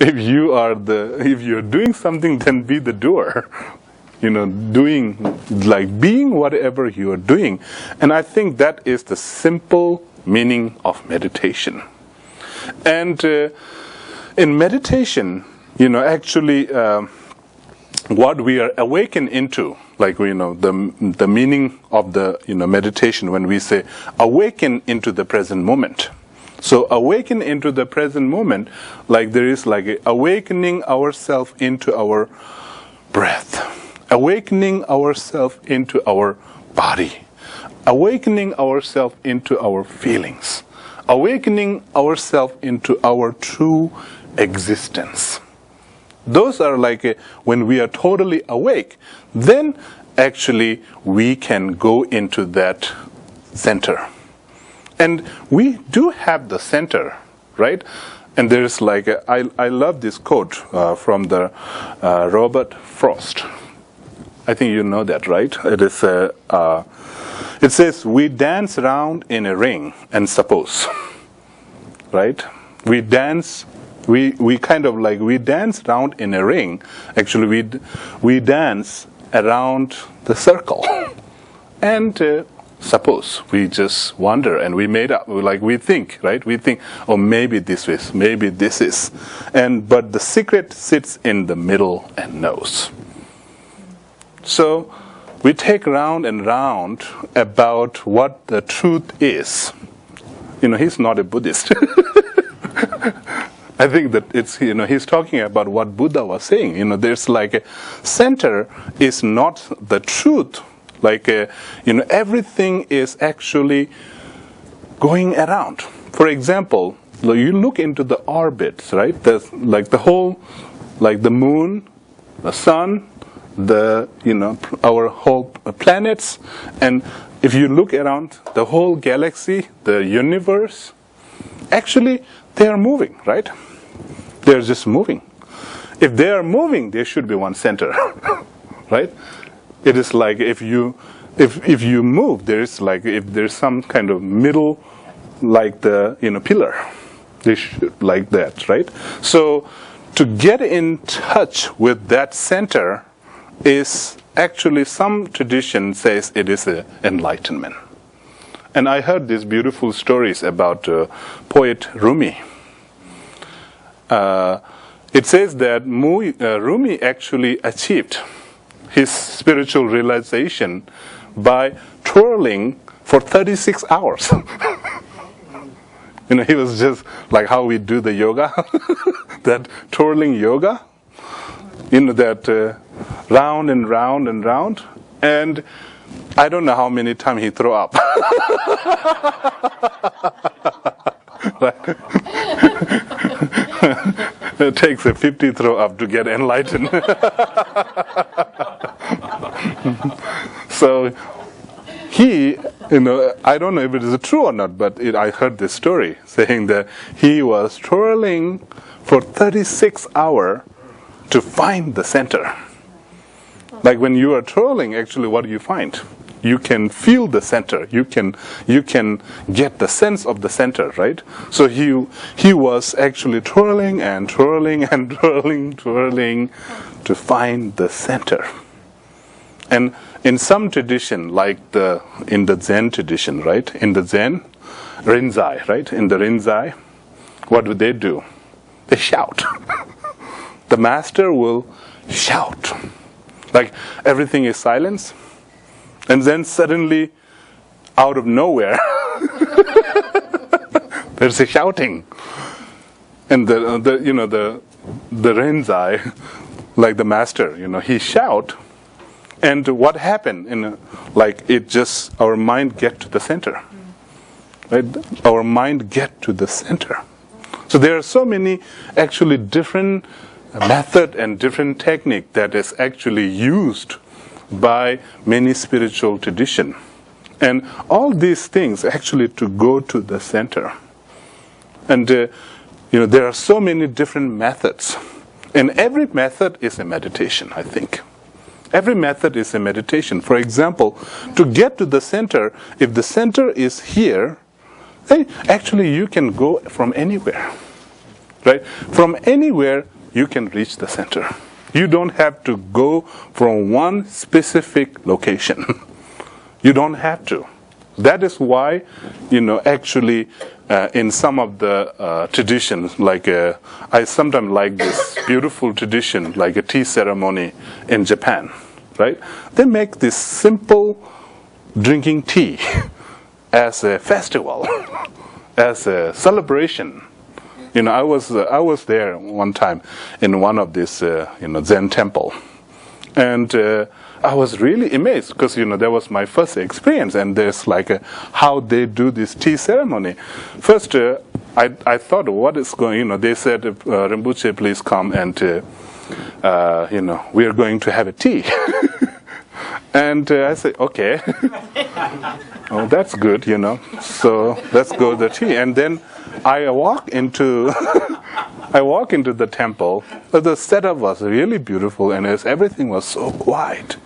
If you're doing something, then be the doer. Being whatever you are doing. And I think that is the simple meaning of meditation. And in meditation, actually, what we are awakened into, the meaning of the meditation when we say awaken into the present moment. So awaken into the present moment, there is awakening ourselves into our breath, awakening ourselves into our body, awakening ourselves into our feelings, awakening ourselves into our true existence. Those are when we are totally awake, then actually we can go into that center. And we do have the center, right? And there's I love this quote from the Robert Frost. I think you know that, right? It is it says, we dance around in a ring and suppose, right? We dance around in a ring. Actually, we dance around the circle. And suppose we just wander and we made up, we think, right? We think, oh, maybe this is, maybe this is. But the secret sits in the middle and knows. So we take round and round about what the truth is. He's not a Buddhist. I think that it's, he's talking about what Buddha was saying. There's a center is not the truth. Everything is actually going around. For example, you look into the orbits, right? There's the whole, the moon, the sun, our whole planets, and if you look around the whole galaxy, the universe, actually they are moving, right? They're just moving. If they are moving, there should be one center, right? It is if you move, there is if there's some kind of middle, the pillar, they should that, right? So to get in touch with that center is actually, some tradition says it is enlightenment. And I heard these beautiful stories about poet Rumi. It says that Rumi actually achieved his spiritual realization by twirling for 36 hours. He was just how we do the yoga, that twirling yoga, that round and round and round. And I don't know how many times he threw up. It takes a 50 throw up to get enlightened. So he, I don't know if it is true or not, but I heard this story saying that he was twirling for 36 hours to find the center. When you are twirling, actually, what do you find? You can feel the center. You can get the sense of the center, right? So he was actually twirling and twirling and twirling to find the center. And in some tradition, in the Zen tradition, right? In the Zen, Rinzai, right? In the Rinzai, what do? They shout. The master will shout. Everything is silence. And then suddenly, out of nowhere, there's a shouting. And the Rinzai, the master, he shout. And what happened? Our mind get to the center. Right? Our mind get to the center. So there are so many actually different method and different technique that is actually used by many spiritual tradition. And all these things actually to go to the center. And there are so many different methods. And every method is a meditation, I think. Every method is a meditation. For example, to get to the center, if the center is here, Actually, you can go from anywhere, right? From anywhere, you can reach the center. You don't have to go from one specific location. You don't have to. That is why, actually, in some of the traditions, like I sometimes like this beautiful tradition, like a tea ceremony in Japan, right? They make this simple drinking tea as a festival, as a celebration. I was there one time in one of this Zen temple, and I was really amazed because that was my first experience, and there's like how they do this tea ceremony. First, I thought, what is going? They said, Rinpoche, please come, and we are going to have a tea. And I said, okay. Oh, that's good, So let's go to the tea. And then I walk into the temple. But the setup was really beautiful, and everything was so quiet.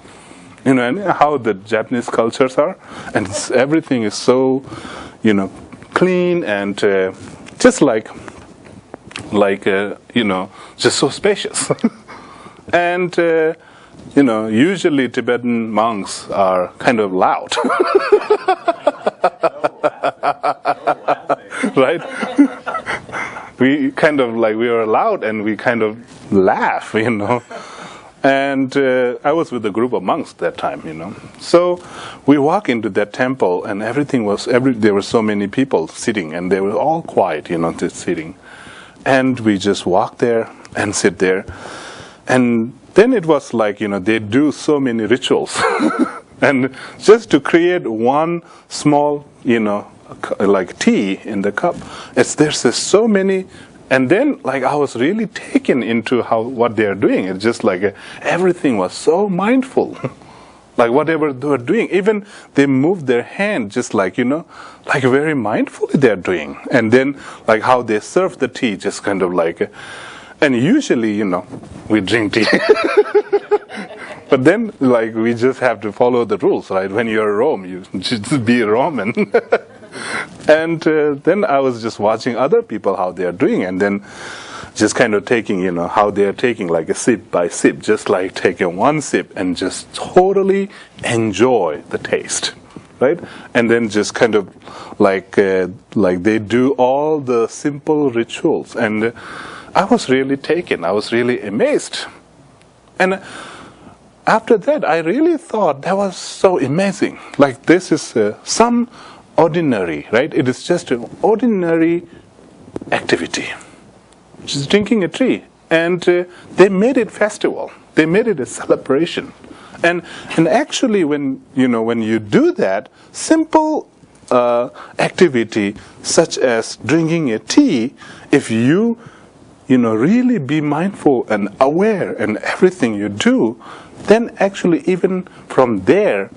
And how the Japanese cultures are, and everything is so, clean and just like just so spacious. And usually Tibetan monks are kind of loud, right? We were loud and we kind of laugh, And I was with a group of monks that time, So we walk into that temple, and there were so many people sitting, and they were all quiet, just sitting. And we just walk there and sit there. And then it was like, they do so many rituals. And just to create one small, like tea in the cup, there's so many. And then, I was really taken into what they are doing. It's just like everything was so mindful. Like whatever they were doing, even they moved their hand, just like very mindfully they're doing. And then, how they serve the tea, just kind of and usually, we drink tea. But then, we just have to follow the rules, right? When you're in Rome, you just be Roman. And then I was just watching other people, how they are doing, and then just kind of taking, how they are taking a sip by sip, just like taking one sip and just totally enjoy the taste, right? And then just kind of like they do all the simple rituals. And I was really taken. I was really amazed. And after that, I really thought that was so amazing. This is some ordinary, right? It is just an ordinary activity, just drinking a tea. And they made it festival. They made it a celebration. And actually, when you do that simple activity, such as drinking a tea, if you really be mindful and aware in everything you do, then actually even from there,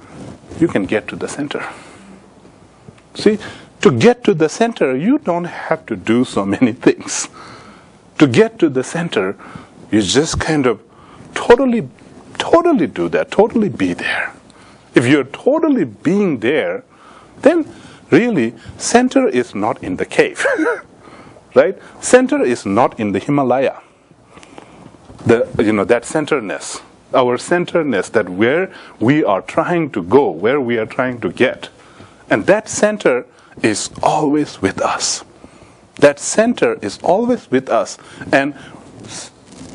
you can get to the center. See, to get to the center, you don't have to do so many things. To get to the center, you just kind of totally do that, totally be there. If you're totally being there, then really, center is not in the cave. Right? Center is not in the Himalaya. That centerness, our centerness, that where we are trying to go, where we are trying to get. And that center is always with us. That center is always with us. And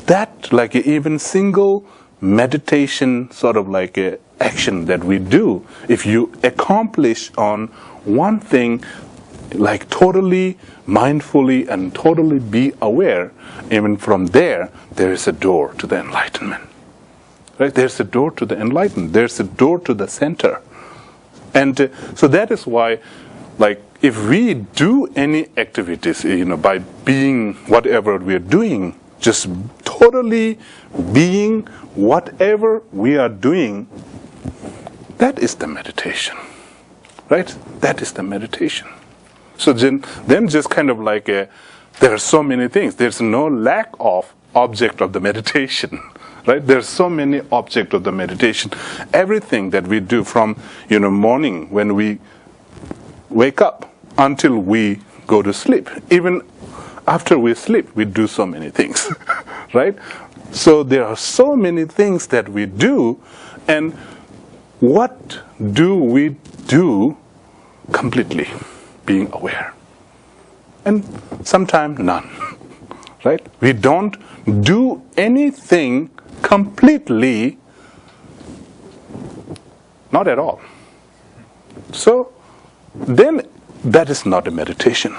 that, even single meditation, sort of a action that we do, if you accomplish on one thing, totally mindfully and totally be aware, even from there is a door to the enlightenment. Right? There's a door to the enlightenment. There's a door to the center. And so that is why, if we do any activities, by being whatever we are doing, just totally being whatever we are doing, that is the meditation. Right? That is the meditation. So then just kind of there are so many things. There's no lack of object of the meditation. Right? There's so many objects of the meditation. Everything that we do from morning when we wake up, until we go to sleep. Even after we sleep, we do so many things, right? So there are so many things that we do, and what do we do completely? Being aware. And sometimes none, right? We don't do anything completely, not at all. So then that is not a meditation.